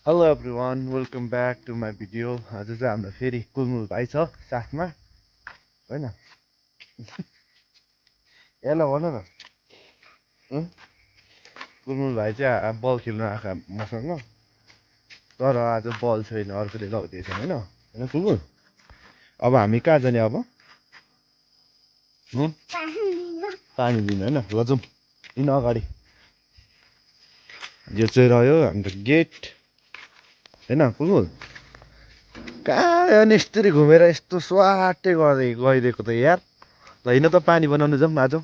hello everyone welcome back to my video आज चाहिँ हाम्रो फेरि कुलमुल भाइ छ साथमा होइन यसलाई भन न कुलमुल भाइ चाहिँ बल खेल्नु आएको मसँग तर आज बल छैन अर्कोले लगिदिएछ होइन होइन कुलमुल अब हामी कहाँ जाने अब पानी दिनु होइन ल जाउँ किन अगाडि यो चाहिँ रह्यो हाम्रो गेट होइन कुलमुल कहाँ अनि यस्तरी घुमेर यस्तो स्वाटै गर्दै गइदिएको त यार ल हिँड त पानी बनाउनु जाउँ आज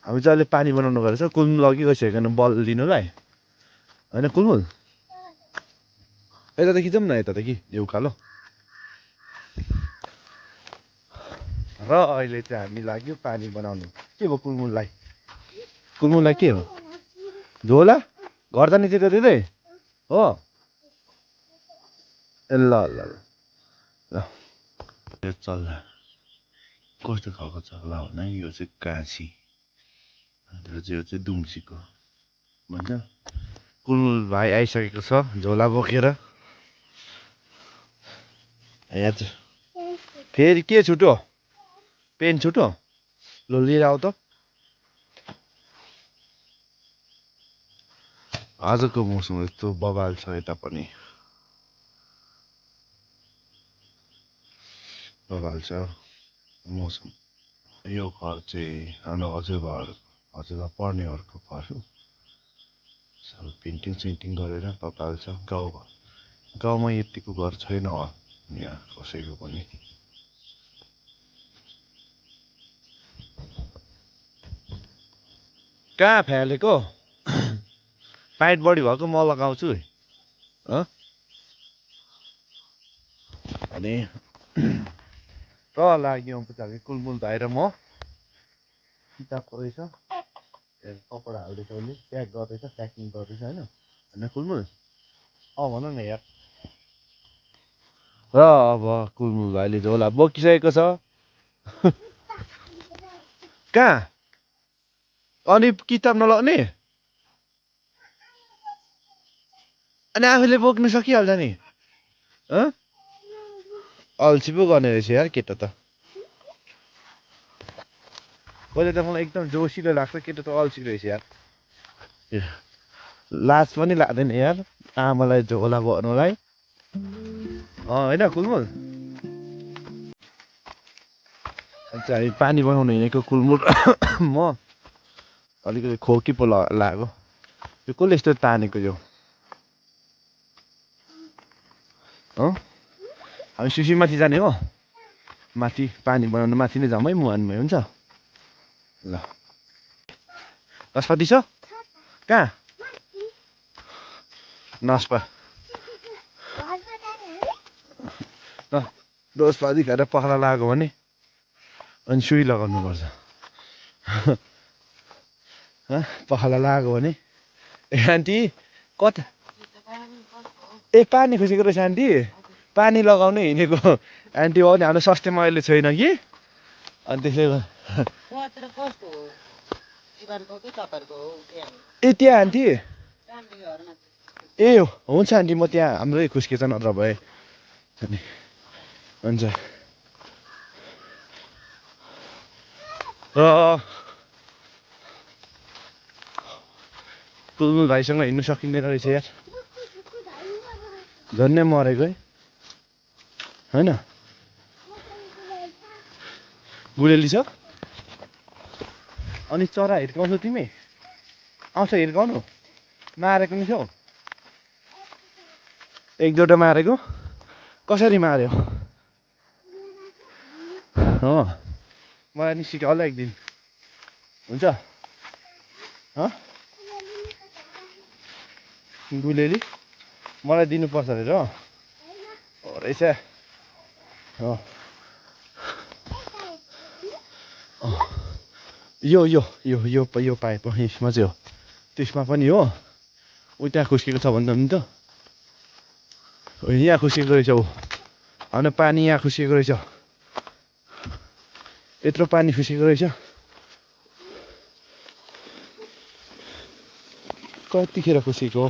हामी चाहिँ अहिले पानी बनाउनु गएको छ कुलमुल अघि गइसकेको छैन बल लिनुलाई होइन कुलमुल यतादेखि जाउँ न यतादेखि यो उकालो र अहिले चाहिँ हामी लाग्यो पानी बनाउनु के भयो कुलमुललाई के हो झोला घर जाने त्यता दिँदै हो ए ल ल ल यो चल्ला कस्तो खालको चल्ला हो भने यो चाहिँ काँसी यो चाहिँ दुम्सीको भन्छ कुलमुल भाइ आइसकेको छ झोला बोकेर यहाँ चाहिँ फेरि के छुट्यो पेन छुट्यो ल लिएर आऊ त आजको मौसम यस्तो बवाल छ यता पनि बवाल छ मौसम यो घर चाहिँ हाम्रो हजुरबा पढ्नेहरूको घर हो सब पेन्टिङ सेन्टिङ गरेर बवाल छ गाउँमा यतिको घर छैन यहाँ कसैको पनि कहाँ फ्यालेको पाइट बढी भएको म लगाउँछु अनि र लाग्यो पछाडि कुलमुल भाइ र म किताबको रहेछ कपडा हाल्दैछ उसले प्याक गर्दैछ प्याकिङ गर्दैछ होइन कुलमुल भन न यार र अब कुलमुल भाइले झोला बोकिसकेको छ कहाँ अनि किताब नलग्ने अनि आफूले बोक्नु सकिहाल्छ नि अल्छी पो गर्ने रहेछ यार केटा त कहिले त मलाई एकदम जोसिलो लाग्छ केटा त अल्छी रहेछ यार लाज पनि लाग्दैन यार आमालाई झोला भन्नुलाई होइन कुलमुल हामी पानी बनाउनु हिँडेको कुलमुल म अलिकति खोकी पो लाग्यो यो कसले यस्तो तानेको यो हामी सुसी माथि जाने हो माथि पानी बनाउनु माथि नै जाउँ है मुहानमै हुन्छ ल नास्पाती छ कहाँ नास्पा नास्पाती खाएर पखाला लाग्यो भने अनि सुई लगाउनुपर्छ पखाला लाग्यो भने ए आन्टी कता ए पानी खुसेको रहेछ आन्टी पानी लगाउनै हिँडेको आन्टी हो नि हाम्रो सस्तेमा अहिले छैन कि अनि त्यसले ए त्यहाँ आन्टी ए हुन्छ आन्टी म त्यहाँ हाम्रै खुस्केछ नत्र भए अनि हुन्छ र कुलमुल भाइसँग हिँड्नु सकिँदैन रहेछ यार झन्नै मरेको है होइन गुलेली छ अनि चरा हिर्काउँछौ तिमी आउँछ हिर्काउनु मारेको नि छौ एक दुईवटा मारेको कसरी मार्यो मलाई नि सिकाउ होला एक दिन हुन्छ गुलेली मलाई दिनुपर्छ अरे र रहेछ यो पाइप यसमा चाहिँ हो त्यसमा पनि हो ऊ त्यहाँ खुस्केको छ भन्दा पनि त यहाँ खुस्केको रहेछ ऊ होइन पानी यहाँ खुस्केको रहेछ यत्रो पानी खुस्केको रहेछ कतिखेर खुसीको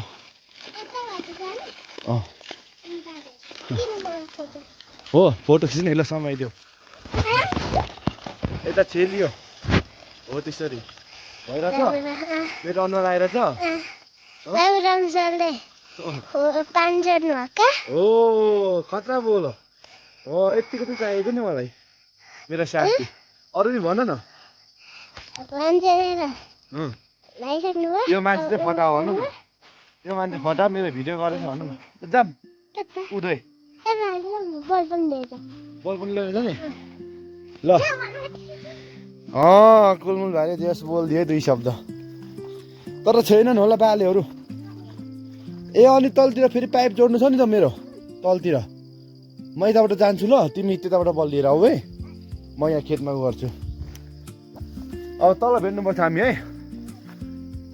हो फोटो खिच्ने ल समाइदियो यता छेलियो हो त्यसरी भइरहेछ मेरो अनुहार आइरहेछ ओ खतरा बोल हो यतिको चाहिँ चाहिएको नि मलाई मेरो साथी अरू नि भन न यो मान्छे चाहिँ फटा हो भन न यो मान्छे फटा मेरो भिडियो गरेछ भन न जाम उदय बल पनि लिएर जाने ल कुलमुल भाइले जस बोलिदिए 2 शब्द तर छैनन् होला बालेहरू ए अनि तलतिर फेरि पाइप जोड्नु छ नि त मेरो तलतिर म यताबाट जान्छु ल तिमी त्यताबाट बल लिएर आऊ है म यहाँ खेतमा गर्छु अब तल भेट्नुपर्छ हामी है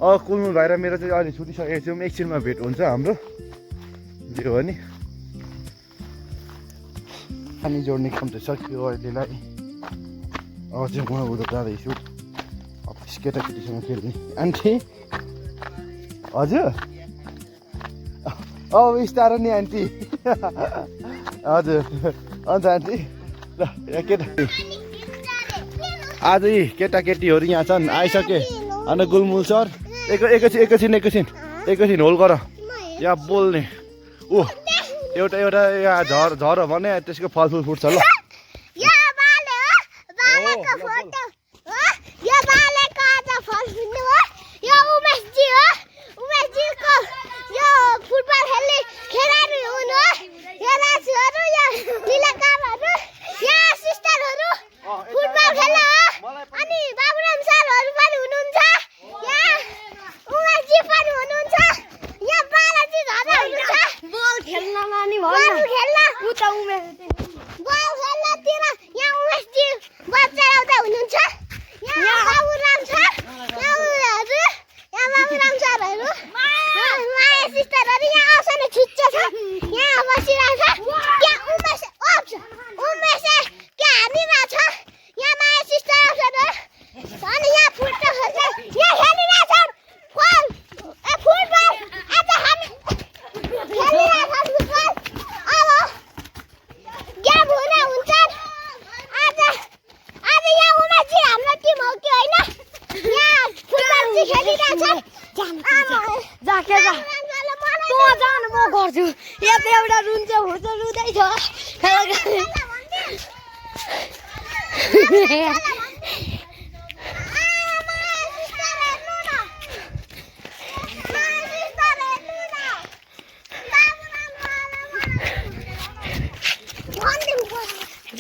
कुलमुल भाइ र मेरो चाहिँ अहिले छुटिसकेको छौँ एकछिनमा भेट हुन्छ हाम्रो जे हो नि पानी जोड्ने काम त सकियो अहिलेलाई अब चाहिँ म उता जाँदैछु अफिस केटाकेटीसँग खेल्ने आन्टी हजुर बिस्तारो नि आन्टी हजुर अन्त आन्टी ल यहाँ केटा आज केटाकेटीहरू यहाँ छन् आइसके अन्त गुलमुल सर एकैछिन होल्ड गर यहाँ बोल्ने ऊ एउटा यहाँ झर भने त्यसको फलफुल फुट्छ ल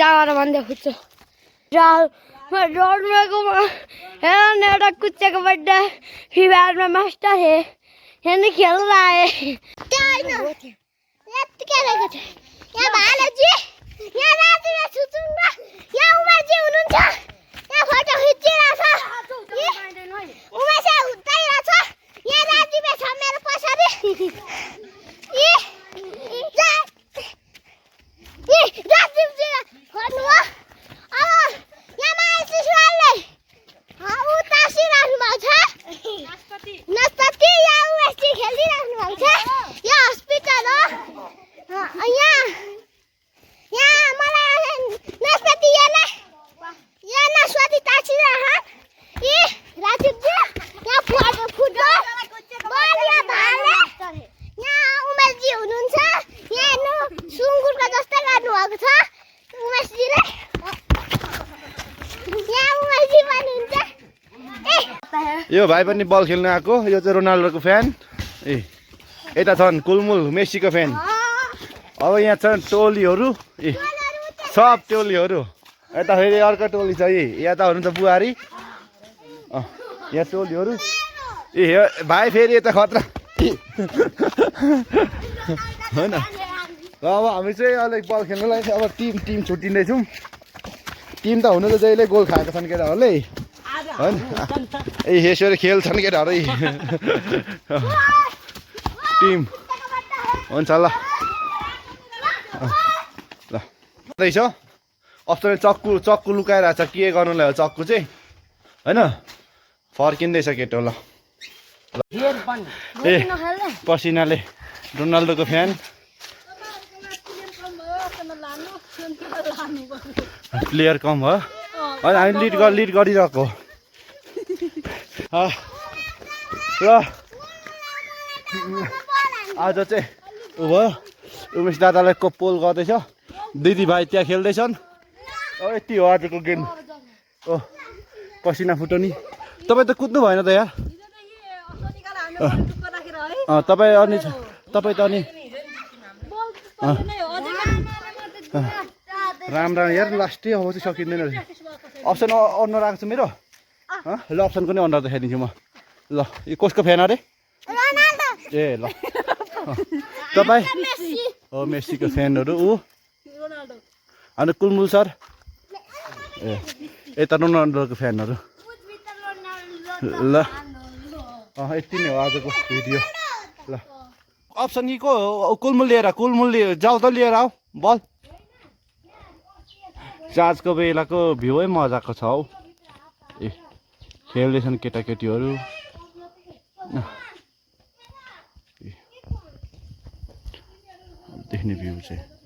जाएर भन्दै खोज्छु रोडमा हेर्नु एउटा कुच्चेको बर्थडे फिभारमा मास्टर हे हेर्नु खेल्न आए यो भाइ पनि बल खेल्न आएको यो चाहिँ रोनाल्डोको फ्यान ए यता छन् कुलमुल मेसीको फ्यान अब यहाँ छन् टोलीहरू ए सब टोलीहरू यता फेरि अर्को टोली छ यता हुनुहुन्छ बुहारी यहाँ टोलीहरू ए भाइ फेरि यता खतरा होइन अब हामी चाहिँ अलिक बल खेल्नलाई अब टिम छुट्टिँदैछौँ टिम त हुनु त जहिले गोल खाएको छन् केटाहरूले होइन ए यसरी खेल्छन् केटाहरू टिम हुन्छ ल ल रहेछ अप्सनले चक्कु लुकाइरहेको छ के गर्नुलाई हो चक्कु चाहिँ होइन फर्किँदैछ केटो ल ए पसिनाले रोनाल्डोको फ्यान प्लेयर कम हो होइन हामी लिड गरिरहेको र आज चाहिँ ऊ भयो उमेश दादालाई पोल गर्दैछ दिदीभाइ त्यहाँ खेल्दैछन् यति हो आजको गेम ओ पसिना फुटो नि तपाईँ त कुद्नु भएन त यार तपाईँ अनि तपाईँ त अनि राम यार लास्टै अब चाहिँ सकिँदैन अप्सन अन राखेको छु मेरो ल अप्सनको नै अन्डर देखाइदिन्छु म ल यो कसको फ्यान अरे ए ल तपाईँ हो मेस्सीको फ्यानहरू ऊ अनि कुलमुल सर ए यता रोनाल्डोको फ्यानहरू ल यति नै हो आजको भिडियो ल अप्सन यी को कुलमुल लिएर जाऊ त लिएर आऊ बल चार्जको बेलाको भ्यूै मजाको छ हौ ए खेल्दैछन् केटाकेटीहरू देख्ने भ्यू चाहिँ